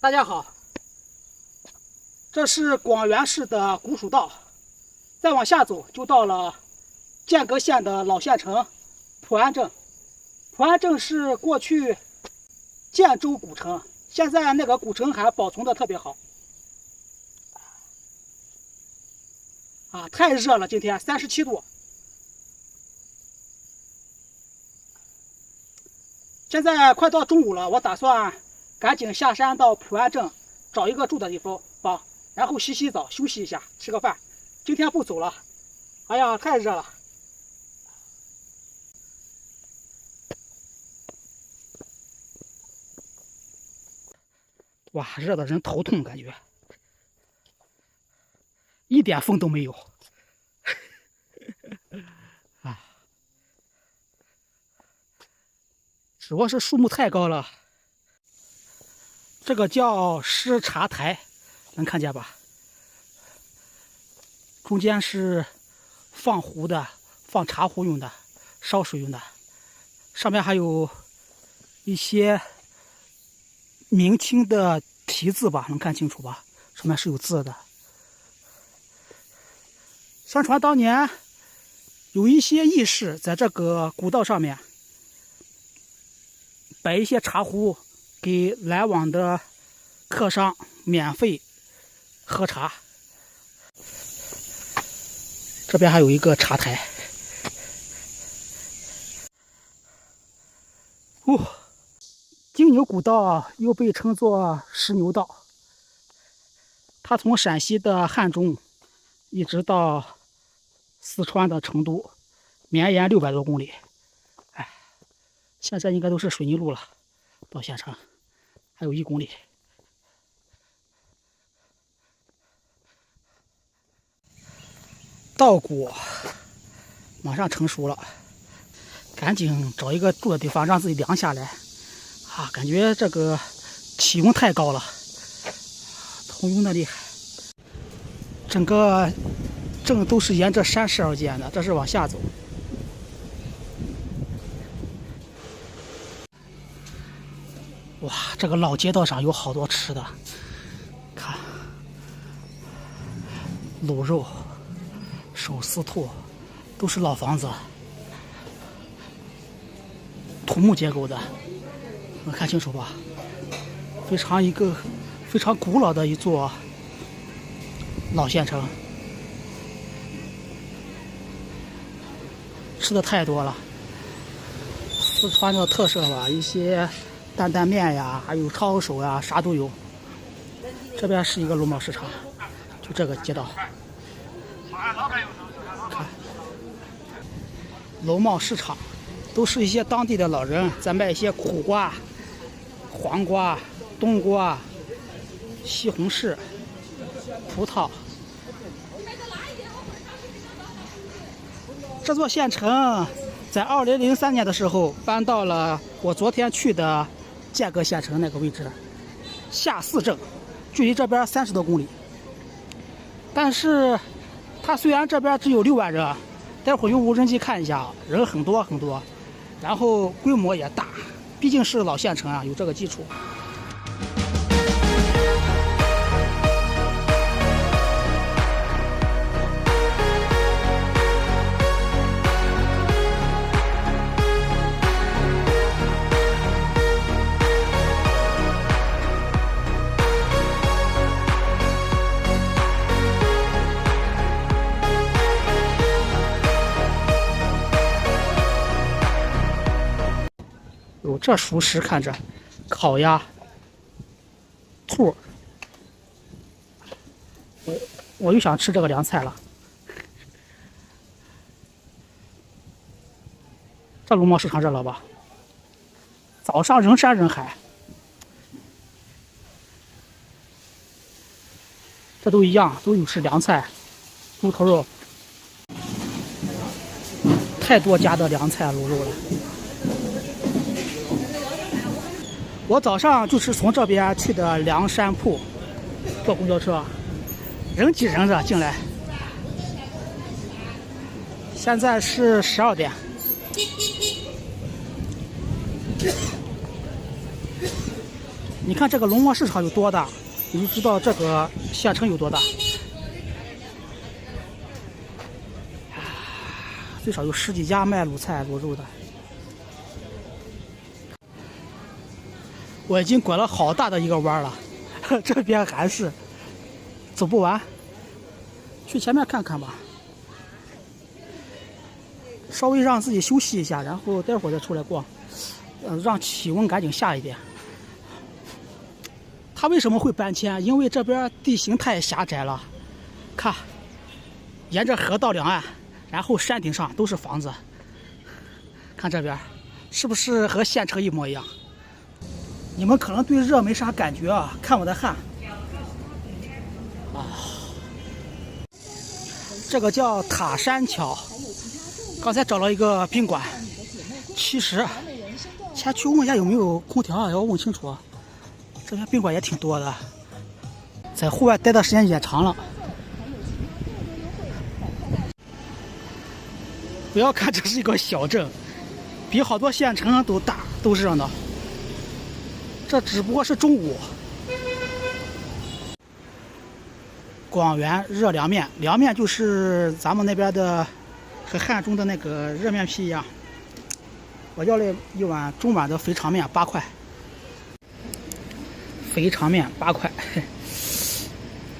大家好，这是广元市的古蜀道，再往下走就到了剑阁县的老县城普安镇。普安镇是过去建州古城，现在那个古城还保存的特别好。太热了，今天37度。现在快到中午了，我打算赶紧下山到普安镇找一个住的地方，然后洗洗澡，休息一下，吃个饭。今天不走了，哎呀，太热了。哇，热的人头痛，感觉一点风都没有。主要是树木太高了。这个叫施茶台，能看见吧？中间是放壶的，放茶壶用的，烧水用的。上面还有一些明清的题字吧，能看清楚吧？上面是有字的。相传当年有一些义士在这个古道上面摆一些茶壶，给来往的客商免费喝茶。这边还有一个茶台。金牛古道又被称作石牛道，它从陕西的汉中一直到四川的成都，绵延600多公里。现在应该都是水泥路了，到县城还有1公里。稻谷马上成熟了，赶紧找一个住的地方，让自己凉下来。感觉这个气温太高了，头晕的厉害。整个镇都是沿着山势而建的，这是往下走。哇，这个老街道上有好多吃的，看卤肉、手撕兔，都是老房子，土木结构的，能看清楚吧？一个非常古老的一座老县城，吃的太多了。四川的特色吧，一些担担面呀，还有抄手呀，啥都有。这边是一个农贸市场，就这个街道。看，农贸市场都是一些当地的老人在卖一些苦瓜、黄瓜、冬瓜、西红柿、葡萄。这座县城在2003年的时候搬到了我昨天去的剑阁县城那个位置，下4镇，距离这边30多公里。但是它虽然这边只有6万人，待会儿用无人机看一下，人很多很多，然后规模也大，毕竟是老县城啊，有这个基础。有这熟食，看着烤鸭、兔，我又想吃这个凉菜了。这农贸市场热闹吧？早上人山人海，这都一样，都有吃凉菜、猪头肉，太多家的凉菜卤肉了。我早上就是从这边去的梁山铺，坐公交车，人挤人的进来。现在是12点。你看这个农贸市场有多大，你就知道这个县城有多大。最少有10几家卖卤菜卤肉的。我已经拐了好大的一个弯了，这边还是走不完，去前面看看吧，稍微让自己休息一下，然后待会儿再出来逛，让气温赶紧下一点。它为什么会搬迁？因为这边地形太狭窄了，看，沿着河道两岸。然后山顶上都是房子，看这边，是不是和县城一模一样？你们可能对热没啥感觉啊，看我的汗。啊，这个叫塔山桥。刚才找了一个宾馆，70。先去问一下有没有空调啊，要问清楚。这边宾馆也挺多的，在户外待的时间也长了。不要看这是一个小镇，比好多县城都大，都热闹。这只不过是中午。广元热凉面，凉面就是咱们那边的和汉中的那个热面皮一样。我要了一碗中碗的肥肠面，8块。肥肠面8块，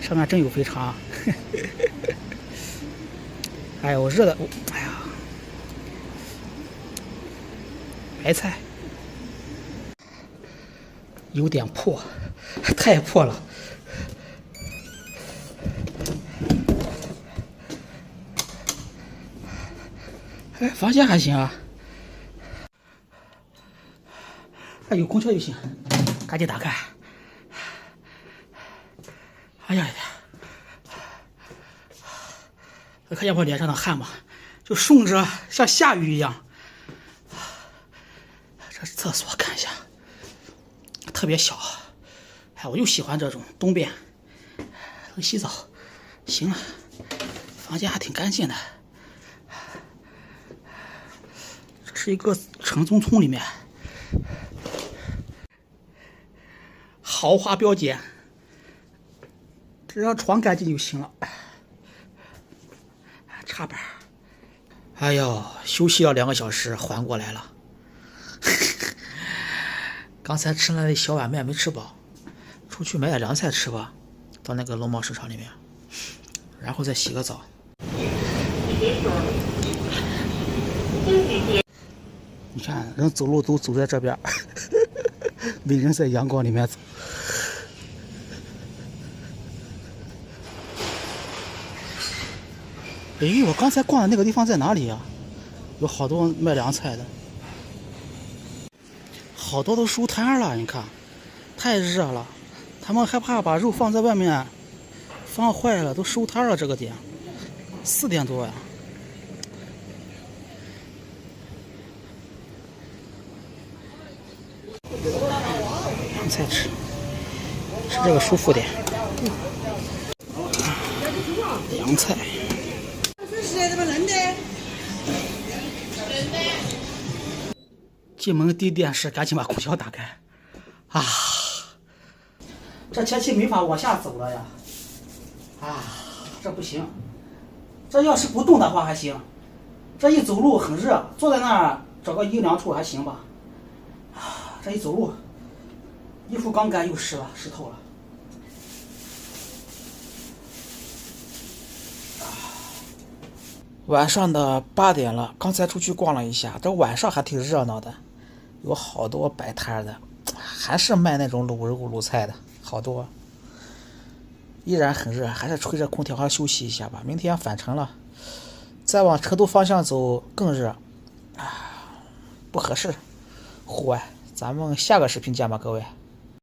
上面真有肥肠。哎呦，热的，哎呀！白菜有点破，太破了。哎，房间还行啊，哎，有空调就行，赶紧打开。哎呀呀！看见我脸上的汗吗？就顺着像下雨一样。这是厕所，看一下，特别小。哎，我就喜欢这种东便，能洗澡。行了，房间还挺干净的。这是一个城中村里面，豪华标间，只要床干净就行了。插板。哎呦，休息了2个小时，缓过来了。刚才吃了那小碗面没吃饱，出去买点凉菜吃吧，到那个农贸市场里面，然后再洗个澡。你看，人走路都走在这边，没人在阳光里面走。哎，我刚才逛的那个地方在哪里呀？有好多卖凉菜的。好多都收摊了，你看，太热了，他们害怕把肉放在外面放坏了，都收摊了。这个点4点多呀。凉菜吃这个舒服点。凉菜。进门第一件事，赶紧把空调打开。啊，这天气没法往下走了呀！啊，这不行。这要是不动的话还行，这一走路很热，坐在那儿找个阴凉处还行吧。啊，这一走路，衣服刚干又湿了，湿透了。晚上的8点了，刚才出去逛了一下，这晚上还挺热闹的，有好多摆摊的，还是卖那种卤肉卤菜的，好多。依然很热，还是吹着空调休息一下吧。明天返程了，再往成都方向走更热，不合适。户外，咱们下个视频见吧，各位。